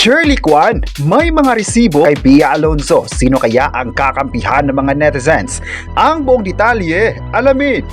Shirley Kwan, may mga resibo kay Bea Alonzo. Sino kaya ang kakampihan ng mga netizens? Ang buong detalye, alamin!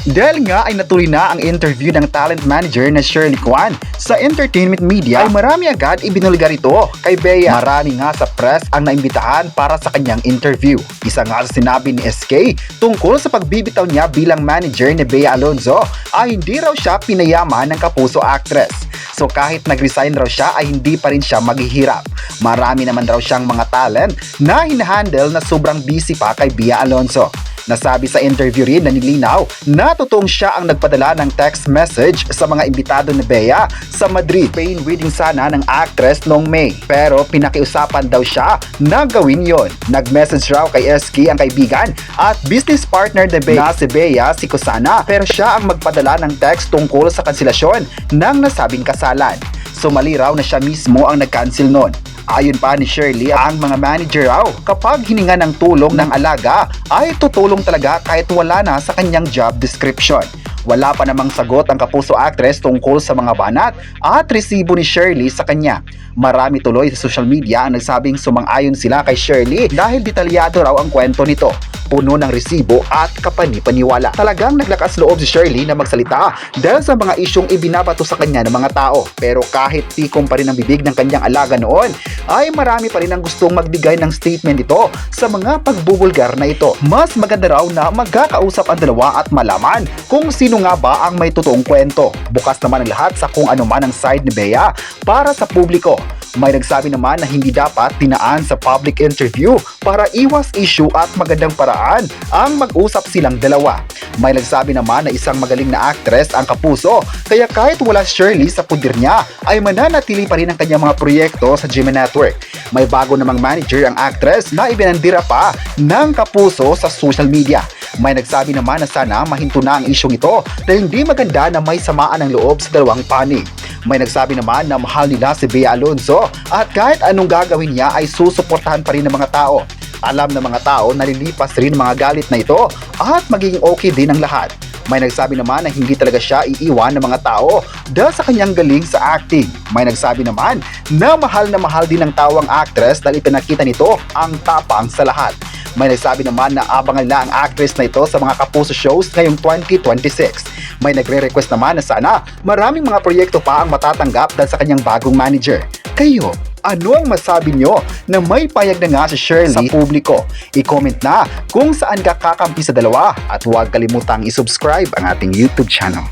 Dahil nga ay natuloy na ang interview ng talent manager na Shirley Kwan sa entertainment media, ay marami agad ibinulgar ito kay Bea. Marami nga sa press ang naimbitahan para sa kanyang interview. Isa nga sa sinabi ni SK tungkol sa pagbibitaw niya bilang manager ni Bea Alonzo ay hindi raw siya pinayaman ng kapuso actress. So kahit nag-resign raw siya ay hindi pa rin siya maghihirap. Marami naman raw siyang mga talent na hinahandle na sobrang busy pa kay Bea Alonzo. Nasabi sa interview rin na nilinaw na totoong siya ang nagpadala ng text message sa mga imbitado ni Bea sa Madrid. Spain wedding sana ng actress noong May, pero pinakiusapan daw siya na gawin yon. Nag-message raw kay SK ang kaibigan at business partner ni Bea na si Bea si Kusana, pero siya ang magpadala ng text tungkol sa kanselasyon ng nasabing kasalan. So mali raw na siya mismo ang nag-cancel nun. Ayon pa ni Shirley, ang mga manager raw kapag hininga ng tulong ng alaga ay tutulong talaga kahit wala na sa kanyang job description. Wala pa namang sagot ang kapuso actress tungkol sa mga banat at resibo ni Shirley sa kanya. Marami tuloy sa social media ang nagsabing sumang-ayon sila kay Shirley dahil detalyado raw ang kwento nito. Puno ng resibo at kapani-paniwala. Talagang naglakas loob si Shirley na magsalita dahil sa mga isyong ibinabato sa kanya ng mga tao. Pero kahit tikom pa rin ang bibig ng kanyang alaga noon, ay marami pa rin ang gustong magbigay ng statement ito sa mga pagbubulgar na ito. Mas maganda raw na magkakausap ang dalawa at malaman kung sino nga ba ang may totoong kwento. Bukas naman ang lahat sa kung ano man ang side ni Bea para sa publiko. May nagsabi naman na hindi dapat tinaan sa public interview para iwas issue at magandang paraan ang mag-usap silang dalawa. May nagsabi naman na isang magaling na actress ang kapuso, kaya kahit wala Shirley sa pudir niya ay mananatili pa rin ang kanyang mga proyekto sa GMA Network. May bago namang manager ang actress na ibinandira pa ng kapuso sa social media. May nagsabi naman na sana mahinto na ang isyong ito dahil hindi maganda na may samaan ng loob sa dalawang panig. May nagsabi naman na mahal nila si Bea Alonzo at kahit anong gagawin niya ay susuportahan pa rin ng mga tao. Alam ng mga tao na lilipas rin mga galit na ito at magiging okay din ang lahat. May nagsabi naman na hindi talaga siya iiwan ng mga tao dahil sa kanyang galing sa acting. May nagsabi naman na mahal din ng tao ang actress dahil ipinakita nito ang tapang sa lahat. May nagsabi naman na abangan nila ang actress na ito sa mga kapuso shows ngayong 2026. May nagre-request naman na sana maraming mga proyekto pa ang matatanggap dahil sa kanyang bagong manager. Kayo, ano ang masabi nyo na may payag na nga si Shirley sa publiko? I-comment na kung saan ka kakampi sa dalawa at huwag kalimutang i-subscribe ang ating YouTube channel.